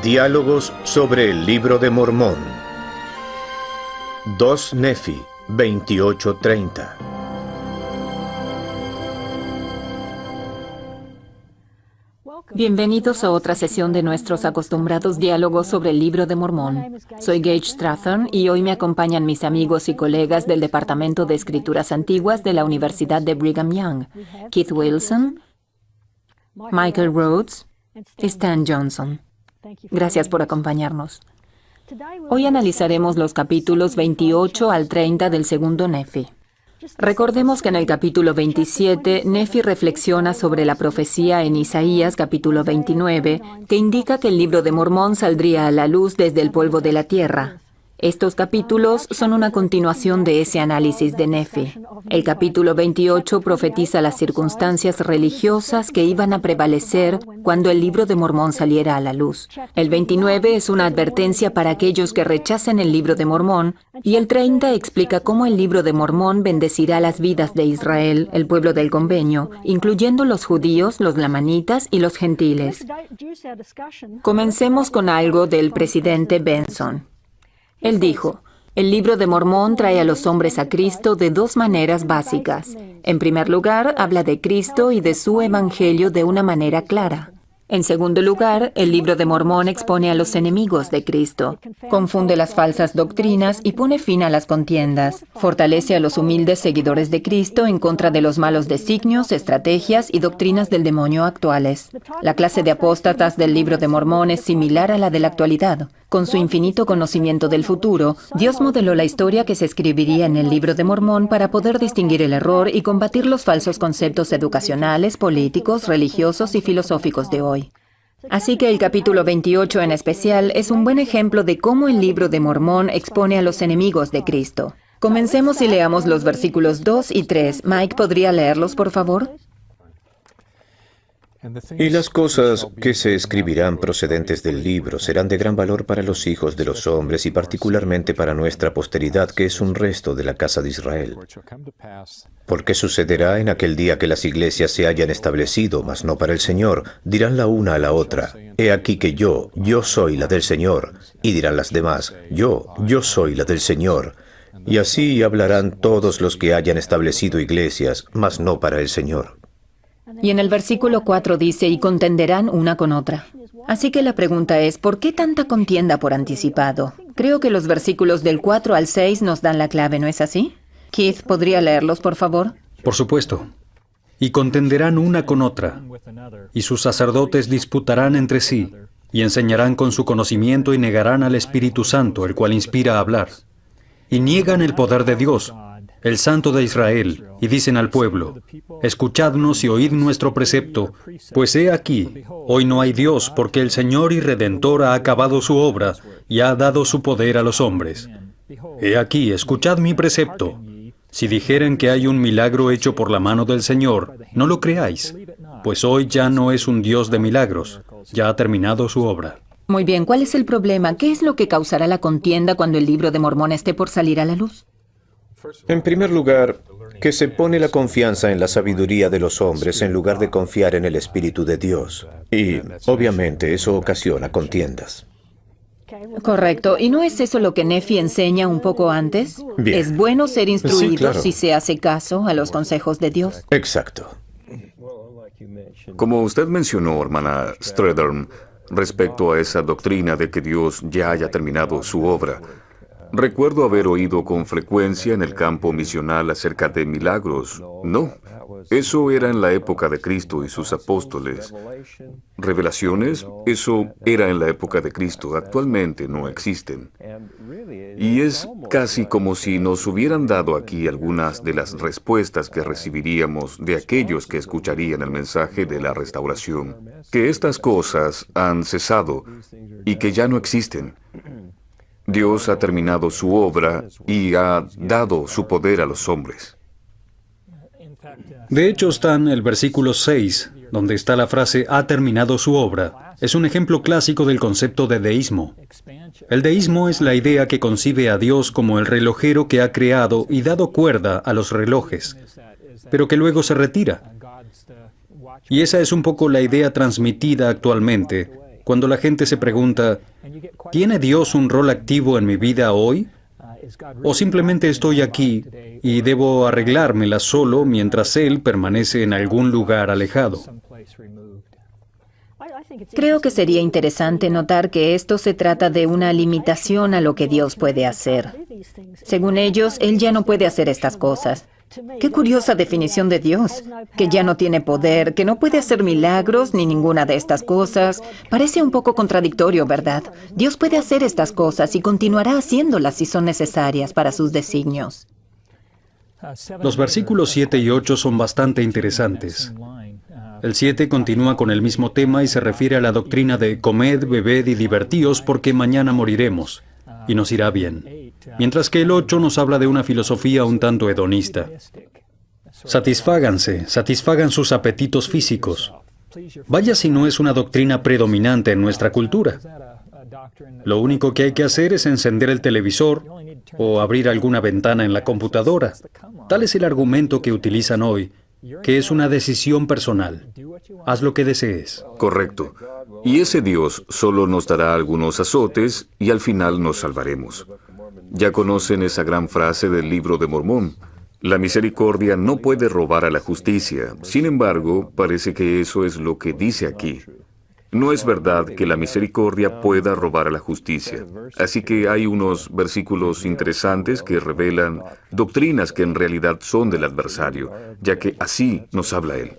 Diálogos sobre el Libro de Mormón. 2 Nefi, 28:30. Bienvenidos a otra sesión de nuestros acostumbrados diálogos sobre el Libro de Mormón. Soy Gage Strathern y hoy me acompañan mis amigos y colegas del Departamento de Escrituras Antiguas de la Universidad de Brigham Young, Keith Wilson, Michael Rhodes y Stan Johnson. Gracias por acompañarnos. Hoy analizaremos los capítulos 28 al 30 del segundo Nefi. Recordemos que en el capítulo 27, Nefi reflexiona sobre la profecía en Isaías capítulo 29, que indica que el Libro de Mormón saldría a la luz desde el polvo de la tierra. Estos capítulos son una continuación de ese análisis de Nefi. El capítulo 28 profetiza las circunstancias religiosas que iban a prevalecer cuando el Libro de Mormón saliera a la luz. El 29 es una advertencia para aquellos que rechacen el Libro de Mormón, y el 30 explica cómo el Libro de Mormón bendecirá las vidas de Israel, el pueblo del convenio, incluyendo los judíos, los lamanitas y los gentiles. Comencemos con algo del presidente Benson. Él dijo, el Libro de Mormón trae a los hombres a Cristo de dos maneras básicas. En primer lugar, habla de Cristo y de su evangelio de una manera clara. En segundo lugar, el Libro de Mormón expone a los enemigos de Cristo, confunde las falsas doctrinas y pone fin a las contiendas, fortalece a los humildes seguidores de Cristo en contra de los malos designios, estrategias y doctrinas del demonio actuales. La clase de apóstatas del Libro de Mormón es similar a la de la actualidad. Con su infinito conocimiento del futuro, Dios modeló la historia que se escribiría en el Libro de Mormón para poder distinguir el error y combatir los falsos conceptos educacionales, políticos, religiosos y filosóficos de hoy. Así que el capítulo 28 en especial es un buen ejemplo de cómo el Libro de Mormón expone a los enemigos de Cristo. Comencemos y leamos los versículos 2 y 3. Mike, ¿podría leerlos, por favor? Y las cosas que se escribirán procedentes del libro serán de gran valor para los hijos de los hombres y particularmente para nuestra posteridad, que es un resto de la casa de Israel. Porque sucederá en aquel día que las iglesias se hayan establecido, mas no para el Señor, dirán la una a la otra, he aquí que yo soy la del Señor, y dirán las demás, yo soy la del Señor. Y así hablarán todos los que hayan establecido iglesias, mas no para el Señor. Y en el versículo 4 dice, y contenderán una con otra. Así que la pregunta es, ¿por qué tanta contienda por anticipado? Creo que los versículos del 4 al 6 nos dan la clave, ¿no es así? Keith, ¿podría leerlos, por favor? Por supuesto. Y contenderán una con otra, y sus sacerdotes disputarán entre sí, y enseñarán con su conocimiento y negarán al Espíritu Santo, el cual inspira a hablar. Y niegan el poder de Dios, el Santo de Israel, y dicen al pueblo, escuchadnos y oíd nuestro precepto, pues he aquí, hoy no hay Dios, porque el Señor y Redentor ha acabado su obra, y ha dado su poder a los hombres. He aquí, escuchad mi precepto. Si dijeren que hay un milagro hecho por la mano del Señor, no lo creáis, pues hoy ya no es un Dios de milagros, ya ha terminado su obra. Muy bien, ¿cuál es el problema? ¿Qué es lo que causará la contienda cuando el Libro de Mormón esté por salir a la luz? En primer lugar, que se pone la confianza en la sabiduría de los hombres en lugar de confiar en el Espíritu de Dios. Y, obviamente, eso ocasiona contiendas. Correcto. ¿Y no es eso lo que Nefi enseña un poco antes? Bien. Es bueno ser instruido Sí, claro. si se hace caso a los consejos de Dios. Exacto. Como usted mencionó, hermana Strathern, respecto a esa doctrina de que Dios ya haya terminado su obra, recuerdo haber oído con frecuencia en el campo misional acerca de milagros. No, eso era en la época de Cristo y sus apóstoles. Revelaciones, eso era en la época de Cristo. Actualmente no existen. Y es casi como si nos hubieran dado aquí algunas de las respuestas que recibiríamos de aquellos que escucharían el mensaje de la restauración. Que estas cosas han cesado y que ya no existen. Dios ha terminado su obra y ha dado su poder a los hombres. De hecho, Stan, el versículo 6, donde está la frase «ha terminado su obra», es un ejemplo clásico del concepto de deísmo. El deísmo es la idea que concibe a Dios como el relojero que ha creado y dado cuerda a los relojes, pero que luego se retira. Y esa es un poco la idea transmitida actualmente, Cuando la gente se pregunta, ¿tiene Dios un rol activo en mi vida hoy? ¿O simplemente estoy aquí y debo arreglármela solo mientras Él permanece en algún lugar alejado? Creo que sería interesante notar que esto se trata de una limitación a lo que Dios puede hacer. Según ellos, Él ya no puede hacer estas cosas. Qué curiosa definición de Dios, que ya no tiene poder, que no puede hacer milagros ni ninguna de estas cosas. Parece un poco contradictorio, ¿verdad? Dios puede hacer estas cosas y continuará haciéndolas si son necesarias para sus designios. Los versículos 7 y 8 son bastante interesantes. El 7 continúa con el mismo tema y se refiere a la doctrina de comed, bebed y divertíos porque mañana moriremos y nos irá bien. Mientras que el 8 nos habla de una filosofía un tanto hedonista. Satisfáganse, satisfagan sus apetitos físicos. Vaya si no es una doctrina predominante en nuestra cultura. Lo único que hay que hacer es encender el televisor o abrir alguna ventana en la computadora. Tal es el argumento que utilizan hoy, que es una decisión personal. Haz lo que desees. Correcto. Y ese Dios solo nos dará algunos azotes y al final nos salvaremos. Ya conocen esa gran frase del Libro de Mormón. La misericordia no puede robar a la justicia. Sin embargo, parece que eso es lo que dice aquí. No es verdad que la misericordia pueda robar a la justicia. Así que hay unos versículos interesantes que revelan doctrinas que en realidad son del adversario, ya que así nos habla él.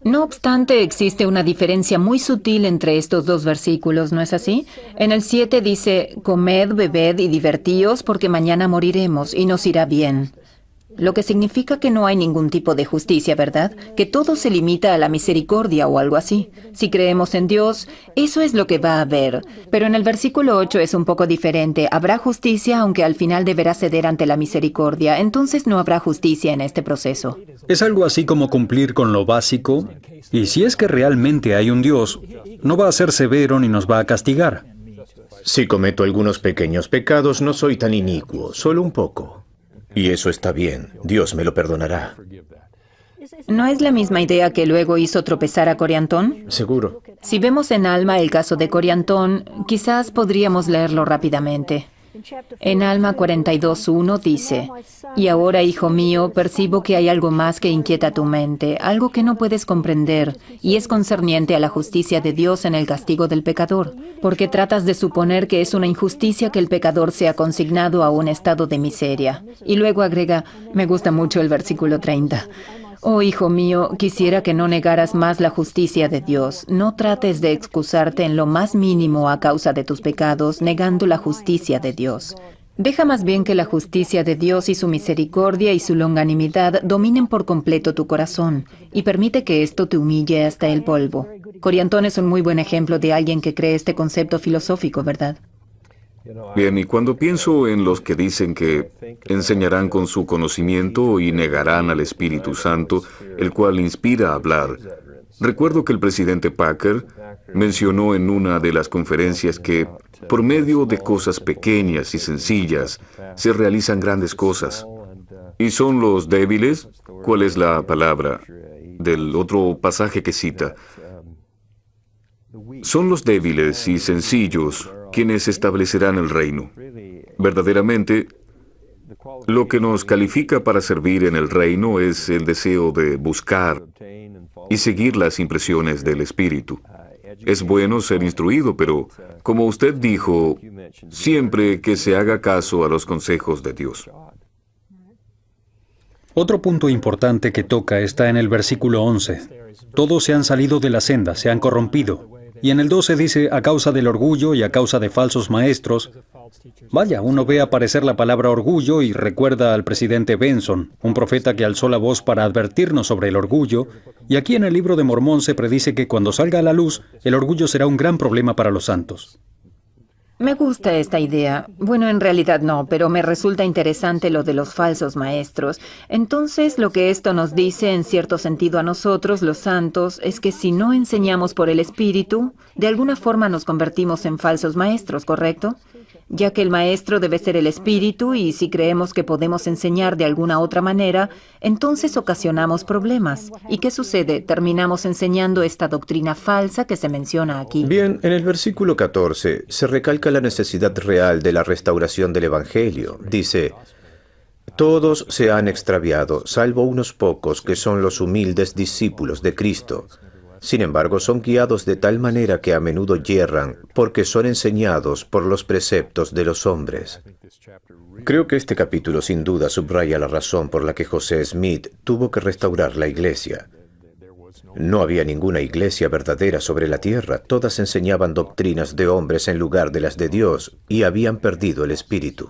No obstante, existe una diferencia muy sutil entre estos dos versículos, ¿no es así? En el 7 dice, comed, bebed y divertíos porque mañana moriremos y nos irá bien. Lo que significa que no hay ningún tipo de justicia, ¿verdad? Que todo se limita a la misericordia o algo así. Si creemos en Dios, eso es lo que va a haber. Pero en el versículo 8 es un poco diferente. Habrá justicia, aunque al final deberá ceder ante la misericordia. Entonces no habrá justicia en este proceso. Es algo así como cumplir con lo básico, y si es que realmente hay un Dios, no va a ser severo ni nos va a castigar. Si cometo algunos pequeños pecados, no soy tan inicuo, solo un poco. Y eso está bien, Dios me lo perdonará. ¿No es la misma idea que luego hizo tropezar a Coriantón? Seguro. Si vemos en Alma el caso de Coriantón, quizás podríamos leerlo rápidamente. En Alma 42:1 dice, y ahora, hijo mío, percibo que hay algo más que inquieta tu mente, algo que no puedes comprender, y es concerniente a la justicia de Dios en el castigo del pecador, porque tratas de suponer que es una injusticia que el pecador sea consignado a un estado de miseria. Y luego agrega, me gusta mucho el versículo 30. Oh, hijo mío, quisiera que no negaras más la justicia de Dios. No trates de excusarte en lo más mínimo a causa de tus pecados, negando la justicia de Dios. Deja más bien que la justicia de Dios y su misericordia y su longanimidad dominen por completo tu corazón, y permite que esto te humille hasta el polvo. Coriantón es un muy buen ejemplo de alguien que cree este concepto filosófico, ¿verdad? Bien, y cuando pienso en los que dicen que enseñarán con su conocimiento y negarán al Espíritu Santo, el cual inspira a hablar, recuerdo que el presidente Packer mencionó en una de las conferencias que por medio de cosas pequeñas y sencillas se realizan grandes cosas. ¿Y son los débiles? ¿Cuál es la palabra del otro pasaje que cita? Son los débiles y sencillos quienes establecerán el reino. Verdaderamente, lo que nos califica para servir en el reino es el deseo de buscar y seguir las impresiones del Espíritu. Es bueno ser instruido, pero, como usted dijo, siempre que se haga caso a los consejos de Dios. Otro punto importante que toca está en el versículo 11. Todos se han salido de la senda, se han corrompido. Y en el 12 dice, a causa del orgullo y a causa de falsos maestros. Vaya, uno ve aparecer la palabra orgullo y recuerda al presidente Benson, un profeta que alzó la voz para advertirnos sobre el orgullo, y aquí en el Libro de Mormón se predice que cuando salga a la luz, el orgullo será un gran problema para los santos. Me gusta esta idea. Bueno, en realidad no, pero me resulta interesante lo de los falsos maestros. Entonces, lo que esto nos dice, en cierto sentido a nosotros, los santos, es que si no enseñamos por el Espíritu, de alguna forma nos convertimos en falsos maestros, ¿correcto? Ya que el maestro debe ser el Espíritu y si creemos que podemos enseñar de alguna otra manera, entonces ocasionamos problemas. ¿Y qué sucede? Terminamos enseñando esta doctrina falsa que se menciona aquí. Bien, en el versículo 14 se recalca la necesidad real de la restauración del Evangelio. Dice: todos se han extraviado, salvo unos pocos que son los humildes discípulos de Cristo. Sin embargo, son guiados de tal manera que a menudo yerran, porque son enseñados por los preceptos de los hombres. Creo que este capítulo sin duda subraya la razón por la que José Smith tuvo que restaurar la iglesia. No había ninguna iglesia verdadera sobre la tierra, todas enseñaban doctrinas de hombres en lugar de las de Dios, y habían perdido el espíritu.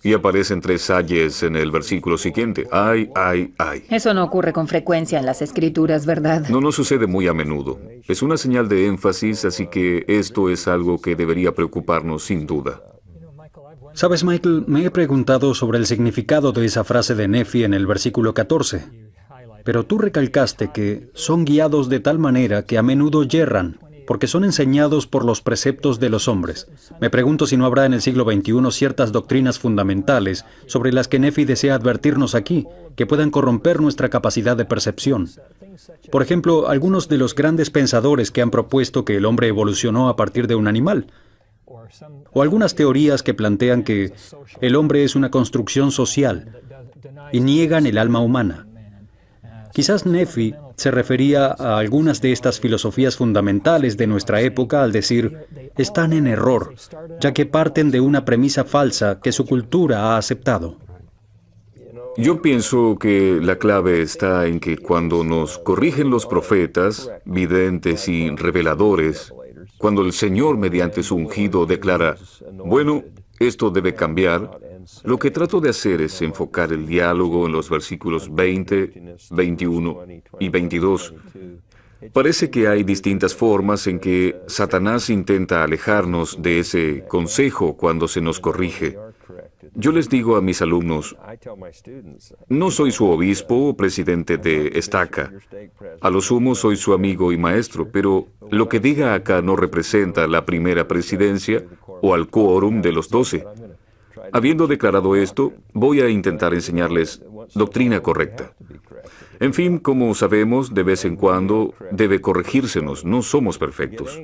Y aparecen 3 ayes en el versículo siguiente. Ay, ay, ay. Eso no ocurre con frecuencia en las Escrituras, ¿verdad? No sucede muy a menudo. Es una señal de énfasis, así que esto es algo que debería preocuparnos sin duda. Sabes, Michael, me he preguntado sobre el significado de esa frase de Nefi en el versículo 14. Pero tú recalcaste que son guiados de tal manera que a menudo yerran, porque son enseñados por los preceptos de los hombres. Me pregunto si no habrá en el siglo XXI ciertas doctrinas fundamentales sobre las que Nefi desea advertirnos aquí, que puedan corromper nuestra capacidad de percepción. Por ejemplo, algunos de los grandes pensadores que han propuesto que el hombre evolucionó a partir de un animal, o algunas teorías que plantean que el hombre es una construcción social y niegan el alma humana. Quizás Nefi se refería a algunas de estas filosofías fundamentales de nuestra época al decir, están en error, ya que parten de una premisa falsa que su cultura ha aceptado. Yo pienso que la clave está en que cuando nos corrigen los profetas, videntes y reveladores, cuando el Señor mediante su ungido declara, bueno, esto debe cambiar, lo que trato de hacer es enfocar el diálogo en los versículos 20, 21 y 22. Parece que hay distintas formas en que Satanás intenta alejarnos de ese consejo cuando se nos corrige. Yo les digo a mis alumnos, no soy su obispo o presidente de estaca. A lo sumo soy su amigo y maestro, pero lo que diga acá no representa la primera presidencia o al quórum de los 12. Habiendo declarado esto, voy a intentar enseñarles doctrina correcta. En fin, como sabemos, de vez en cuando debe corregírsenos, no somos perfectos.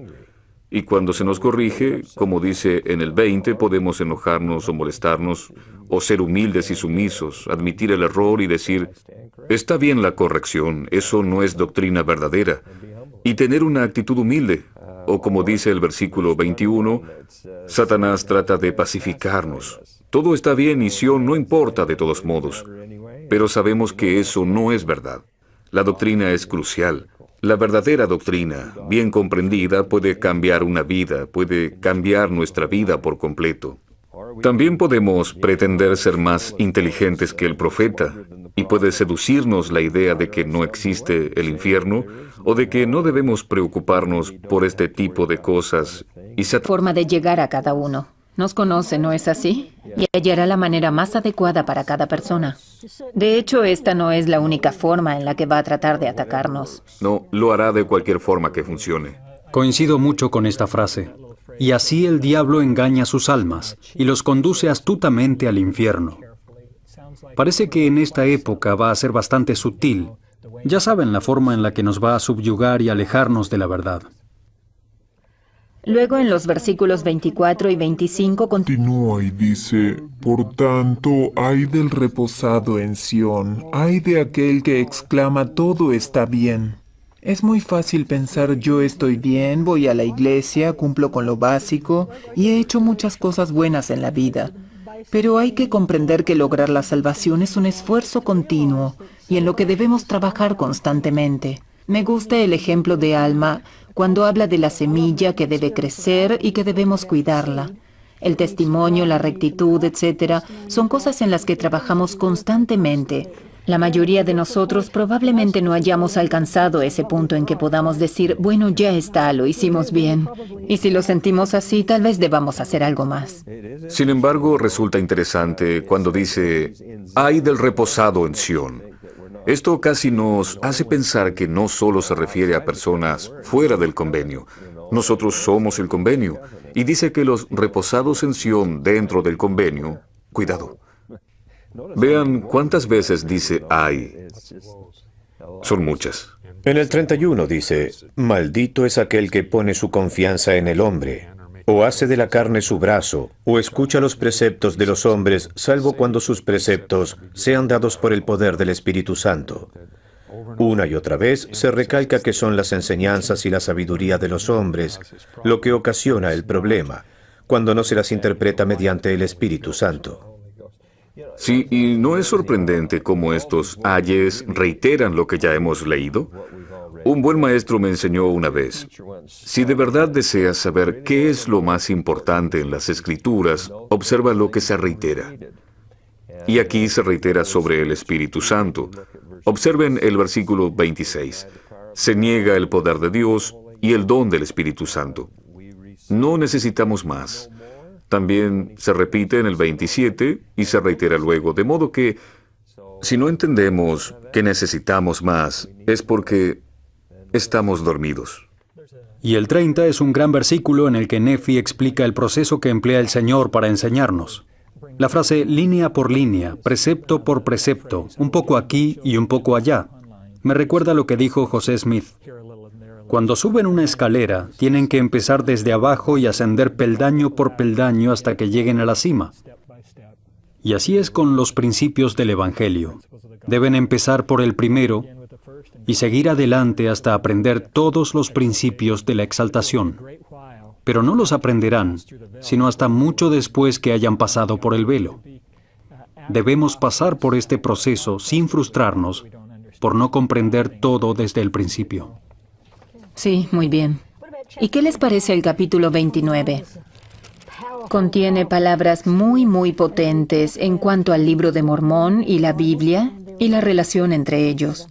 Y cuando se nos corrige, como dice en el 20, podemos enojarnos o molestarnos, o ser humildes y sumisos, admitir el error y decir, está bien la corrección, eso no es doctrina verdadera, y tener una actitud humilde. O como dice el versículo 21, Satanás trata de pacificarnos. Todo está bien y Sión no importa de todos modos, pero sabemos que eso no es verdad. La doctrina es crucial. La verdadera doctrina, bien comprendida, puede cambiar una vida, puede cambiar nuestra vida por completo. También podemos pretender ser más inteligentes que el profeta, y puede seducirnos la idea de que no existe el infierno, o de que no debemos preocuparnos por este tipo de cosas. Y Forma de llegar a cada uno. Nos conoce, ¿no es así? Y hallará la manera más adecuada para cada persona. De hecho, esta no es la única forma en la que va a tratar de atacarnos. No, lo hará de cualquier forma que funcione. Coincido mucho con esta frase. Y así el diablo engaña sus almas y los conduce astutamente al infierno. Parece que en esta época va a ser bastante sutil. Ya saben la forma en la que nos va a subyugar y alejarnos de la verdad. Luego en los versículos 24 y 25 Continúa y dice, por tanto, ay del reposado en Sión, ay de aquel que exclama todo está bien. Es muy fácil pensar yo estoy bien, voy a la iglesia, cumplo con lo básico y he hecho muchas cosas buenas en la vida. Pero hay que comprender que lograr la salvación es un esfuerzo continuo y en lo que debemos trabajar constantemente. Me gusta el ejemplo de Alma cuando habla de la semilla que debe crecer y que debemos cuidarla. El testimonio, la rectitud, etc., son cosas en las que trabajamos constantemente. La mayoría de nosotros probablemente no hayamos alcanzado ese punto en que podamos decir, bueno, ya está, lo hicimos bien. Y si lo sentimos así, tal vez debamos hacer algo más. Sin embargo, resulta interesante cuando dice, ay del reposado en Sión. Esto casi nos hace pensar que no solo se refiere a personas fuera del convenio. Nosotros somos el convenio. Y dice que los reposados en Sión dentro del convenio, cuidado. Vean cuántas veces dice ay. Son muchas. En el 31 dice, maldito es aquel que pone su confianza en el hombre, o hace de la carne su brazo, o escucha los preceptos de los hombres, salvo cuando sus preceptos sean dados por el poder del Espíritu Santo. Una y otra vez se recalca que son las enseñanzas y la sabiduría de los hombres lo que ocasiona el problema, cuando no se las interpreta mediante el Espíritu Santo. Sí, y ¿no es sorprendente cómo estos ayes reiteran lo que ya hemos leído? Un buen maestro me enseñó una vez, si de verdad deseas saber qué es lo más importante en las Escrituras, observa lo que se reitera. Y aquí se reitera sobre el Espíritu Santo. Observen el versículo 26. Se niega el poder de Dios y el don del Espíritu Santo. No necesitamos más. También se repite en el 27 y se reitera luego, de modo que si no entendemos que necesitamos más, es porque estamos dormidos. Y el 30 es un gran versículo en el que Nefi explica el proceso que emplea el Señor para enseñarnos. La frase línea por línea, precepto por precepto, un poco aquí y un poco allá, me recuerda lo que dijo José Smith. Cuando suben una escalera, tienen que empezar desde abajo y ascender peldaño por peldaño hasta que lleguen a la cima. Y así es con los principios del Evangelio. Deben empezar por el primero y seguir adelante hasta aprender todos los principios de la exaltación. Pero no los aprenderán, sino hasta mucho después que hayan pasado por el velo. Debemos pasar por este proceso sin frustrarnos por no comprender todo desde el principio. Sí, muy bien. ¿Y qué les parece el capítulo 29? Contiene palabras muy potentes en cuanto al libro de Mormón y la Biblia y la relación entre ellos.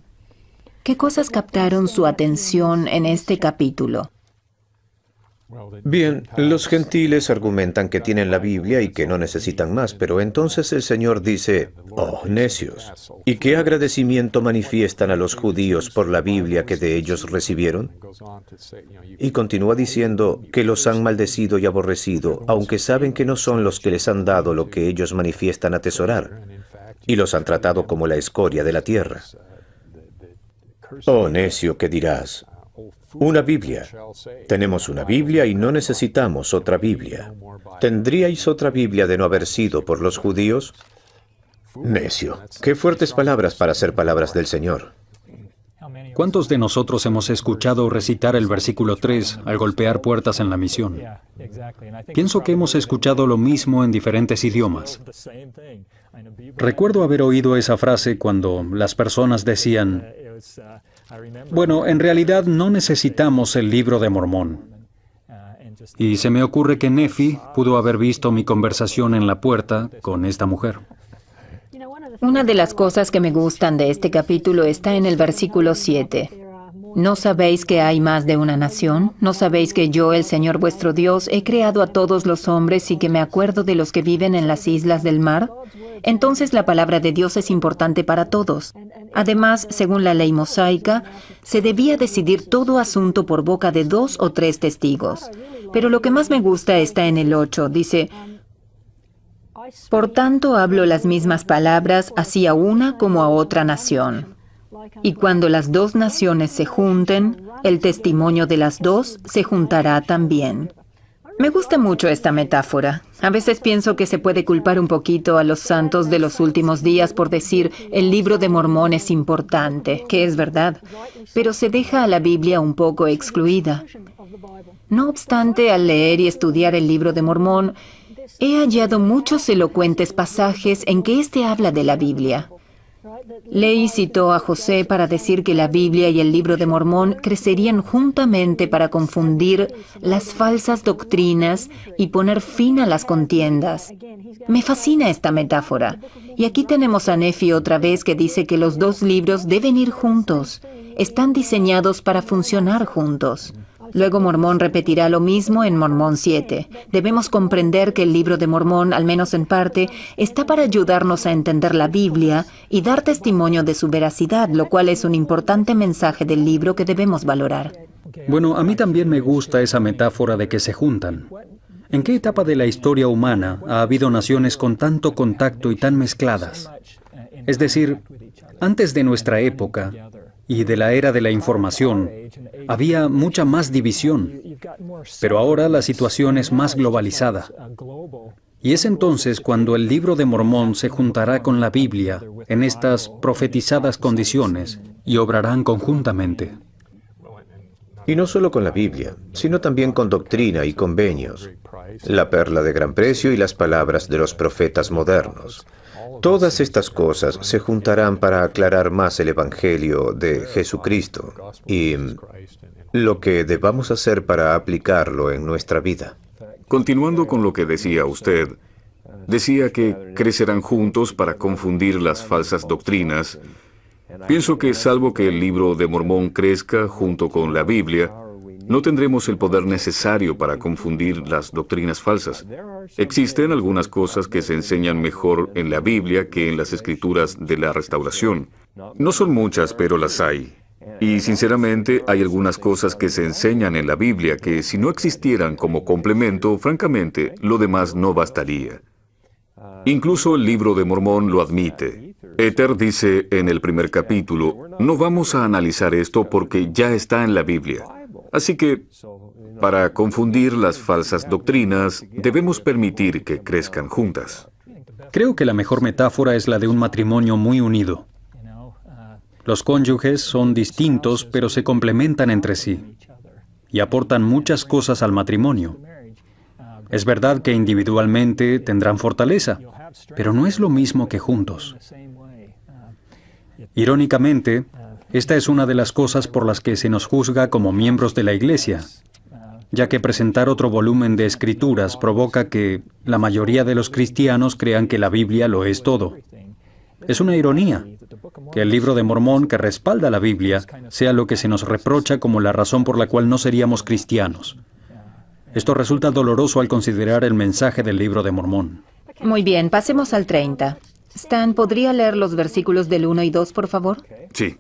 ¿Qué cosas captaron su atención en este capítulo? Bien, los gentiles argumentan que tienen la Biblia y que no necesitan más, pero entonces el Señor dice, oh, necios, ¿y qué agradecimiento manifiestan a los judíos por la Biblia que de ellos recibieron? Y continúa diciendo que los han maldecido y aborrecido, aunque saben que no son los que les han dado lo que ellos manifiestan atesorar, y los han tratado como la escoria de la tierra. Oh, necio, ¿qué dirás? Una Biblia. Tenemos una Biblia y no necesitamos otra Biblia. ¿Tendríais otra Biblia de no haber sido por los judíos? Necio. Qué fuertes palabras para ser palabras del Señor. ¿Cuántos de nosotros hemos escuchado recitar el versículo 3 al golpear puertas en la misión? Pienso que hemos escuchado lo mismo en diferentes idiomas. Recuerdo haber oído esa frase cuando las personas decían, bueno, en realidad no necesitamos el libro de Mormón. Y se me ocurre que Nefi pudo haber visto mi conversación en la puerta con esta mujer. Una de las cosas que me gustan de este capítulo está en el versículo 7. ¿No sabéis que hay más de una nación? ¿No sabéis que yo, el Señor vuestro Dios, he creado a todos los hombres y que me acuerdo de los que viven en las islas del mar? Entonces la palabra de Dios es importante para todos. Además, según la ley mosaica, se debía decidir todo asunto por boca de 2 o 3 testigos. Pero lo que más me gusta está en el 8. Dice, por tanto hablo las mismas palabras así a una como a otra nación. Y cuando las 2 naciones se junten, el testimonio de las 2 se juntará también. Me gusta mucho esta metáfora. A veces pienso que se puede culpar un poquito a los santos de los últimos días por decir el libro de Mormón es importante, que es verdad, pero se deja a la Biblia un poco excluida. No obstante, al leer y estudiar el libro de Mormón, he hallado muchos elocuentes pasajes en que éste habla de la Biblia. Ley citó a José para decir que la Biblia y el Libro de Mormón crecerían juntamente para confundir las falsas doctrinas y poner fin a las contiendas. Me fascina esta metáfora. Y aquí tenemos a Nefi otra vez que dice que los dos libros deben ir juntos. Están diseñados para funcionar juntos. Luego Mormón repetirá lo mismo en Mormón 7. Debemos comprender que el Libro de Mormón, al menos en parte, está para ayudarnos a entender la Biblia y dar testimonio de su veracidad, lo cual es un importante mensaje del libro que debemos valorar. Bueno, a mí también me gusta esa metáfora de que se juntan. ¿En qué etapa de la historia humana ha habido naciones con tanto contacto y tan mezcladas? Es decir, antes de nuestra época y de la era de la información, había mucha más división, pero ahora la situación es más globalizada. Y es entonces cuando el Libro de Mormón se juntará con la Biblia en estas profetizadas condiciones y obrarán conjuntamente. Y no solo con la Biblia, sino también con doctrina y convenios, la perla de gran precio y las palabras de los profetas modernos. Todas estas cosas se juntarán para aclarar más el Evangelio de Jesucristo y lo que debamos hacer para aplicarlo en nuestra vida. Continuando con lo que decía usted, decía que crecerán juntos para confundir las falsas doctrinas. Pienso que salvo que el Libro de Mormón crezca junto con la Biblia, no tendremos el poder necesario para confundir las doctrinas falsas. Existen algunas cosas que se enseñan mejor en la Biblia que en las escrituras de la Restauración. No son muchas, pero las hay. Y sinceramente hay algunas cosas que se enseñan en la Biblia que si no existieran como complemento, francamente, lo demás no bastaría. Incluso el Libro de Mormón lo admite. Ether dice en el primer capítulo, no vamos a analizar esto porque ya está en la Biblia. Así que, para confundir las falsas doctrinas, debemos permitir que crezcan juntas. Creo que la mejor metáfora es la de un matrimonio muy unido. Los cónyuges son distintos, pero se complementan entre sí y aportan muchas cosas al matrimonio. Es verdad que individualmente tendrán fortaleza, pero no es lo mismo que juntos. Irónicamente, esta es una de las cosas por las que se nos juzga como miembros de la Iglesia, ya que presentar otro volumen de escrituras provoca que la mayoría de los cristianos crean que la Biblia lo es todo. Es una ironía que el Libro de Mormón, que respalda la Biblia, sea lo que se nos reprocha como la razón por la cual no seríamos cristianos. Esto resulta doloroso al considerar el mensaje del Libro de Mormón. Muy bien, pasemos al 30. Stan, ¿podría leer los versículos del 1 y 2, por favor? Sí.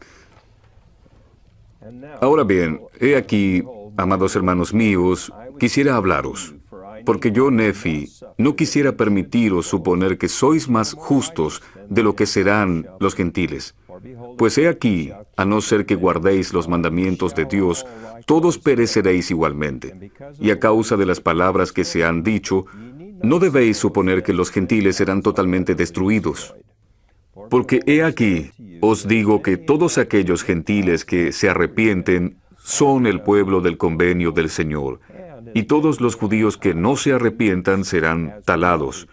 Ahora bien, he aquí, amados hermanos míos, quisiera hablaros, porque yo, Nefi, no quisiera permitiros suponer que sois más justos de lo que serán los gentiles. Pues he aquí, a no ser que guardéis los mandamientos de Dios, todos pereceréis igualmente. Y a causa de las palabras que se han dicho, no debéis suponer que los gentiles serán totalmente destruidos. Porque he aquí, os digo que todos aquellos gentiles que se arrepienten son el pueblo del convenio del Señor, y todos los judíos que no se arrepientan serán talados,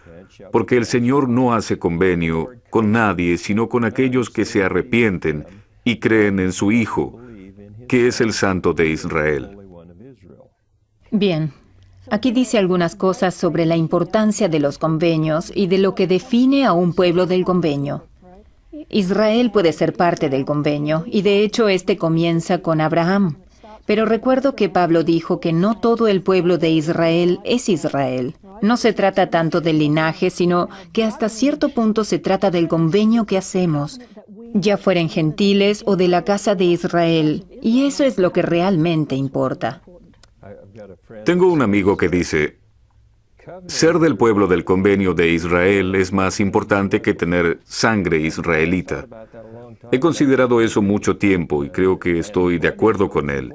porque el Señor no hace convenio con nadie, sino con aquellos que se arrepienten y creen en su Hijo, que es el Santo de Israel. Bien. Aquí dice algunas cosas sobre la importancia de los convenios y de lo que define a un pueblo del convenio. Israel puede ser parte del convenio, y de hecho este comienza con Abraham. Pero recuerdo que Pablo dijo que no todo el pueblo de Israel es Israel. No se trata tanto del linaje, sino que hasta cierto punto se trata del convenio que hacemos, ya fueren gentiles o de la casa de Israel, y eso es lo que realmente importa. Tengo un amigo que dice, ser del pueblo del convenio de Israel es más importante que tener sangre israelita. He considerado eso mucho tiempo y creo que estoy de acuerdo con él.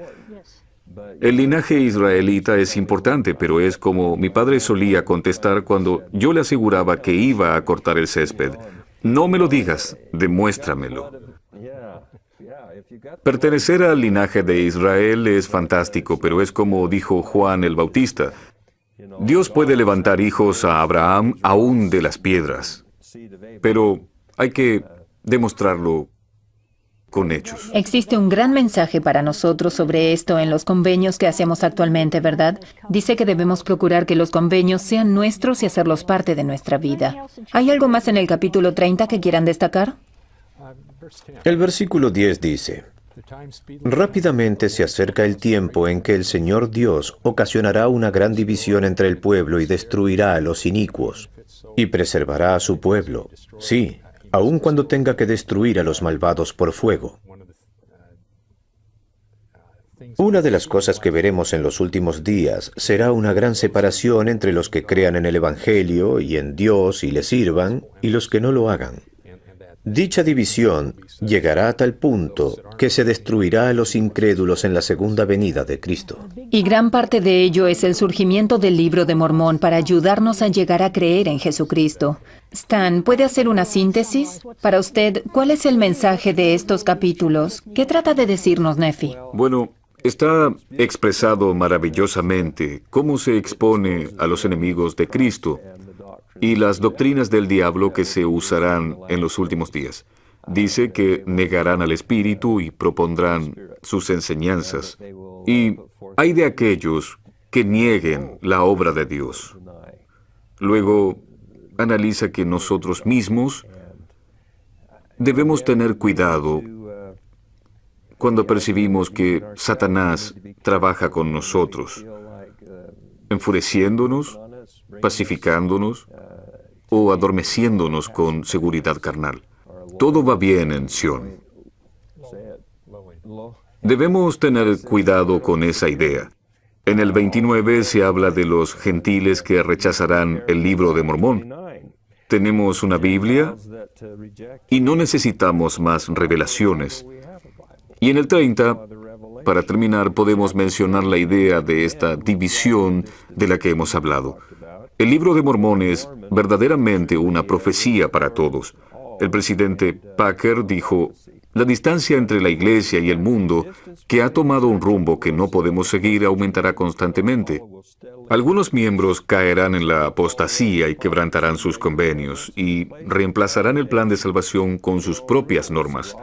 El linaje israelita es importante, pero es como mi padre solía contestar cuando yo le aseguraba que iba a cortar el césped. No me lo digas, demuéstramelo. Pertenecer al linaje de Israel es fantástico, pero es como dijo Juan el Bautista. Dios puede levantar hijos a Abraham aún de las piedras. Pero hay que demostrarlo con hechos. Existe un gran mensaje para nosotros sobre esto en los convenios que hacemos actualmente, ¿verdad? Dice que debemos procurar que los convenios sean nuestros y hacerlos parte de nuestra vida. ¿Hay algo más en el capítulo 30 que quieran destacar? El versículo 10 dice: Rápidamente se acerca el tiempo en que el Señor Dios ocasionará una gran división entre el pueblo y destruirá a los inicuos, y preservará a su pueblo, sí, aun cuando tenga que destruir a los malvados por fuego. Una de las cosas que veremos en los últimos días será una gran separación entre los que crean en el Evangelio y en Dios y le sirvan, y los que no lo hagan. Dicha división llegará a tal punto que se destruirá a los incrédulos en la segunda venida de Cristo. Y gran parte de ello es el surgimiento del Libro de Mormón para ayudarnos a llegar a creer en Jesucristo. Stan, ¿puede hacer una síntesis? Para usted, ¿cuál es el mensaje de estos capítulos? ¿Qué trata de decirnos Nefi? Bueno, está expresado maravillosamente cómo se expone a los enemigos de Cristo y las doctrinas del diablo que se usarán en los últimos días. Dice que negarán al Espíritu y propondrán sus enseñanzas. Y hay de aquellos que nieguen la obra de Dios. Luego, analiza que nosotros mismos debemos tener cuidado cuando percibimos que Satanás trabaja con nosotros, enfureciéndonos, pacificándonos o adormeciéndonos con seguridad carnal. Todo va bien en Sión. Debemos tener cuidado con esa idea. En el 29 se habla de los gentiles que rechazarán el Libro de Mormón. Tenemos una Biblia y no necesitamos más revelaciones. Y en el 30, para terminar, podemos mencionar la idea de esta división de la que hemos hablado. El Libro de Mormón es verdaderamente una profecía para todos. El presidente Packer dijo: la distancia entre la iglesia y el mundo, que ha tomado un rumbo que no podemos seguir, aumentará constantemente. Algunos miembros caerán en la apostasía y quebrantarán sus convenios, y reemplazarán el plan de salvación con sus propias normas.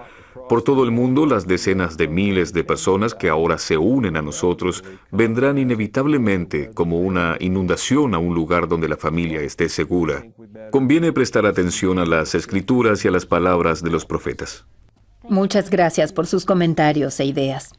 Por todo el mundo, las decenas de miles de personas que ahora se unen a nosotros vendrán inevitablemente como una inundación a un lugar donde la familia esté segura. Conviene prestar atención a las Escrituras y a las palabras de los profetas. Muchas gracias por sus comentarios e ideas.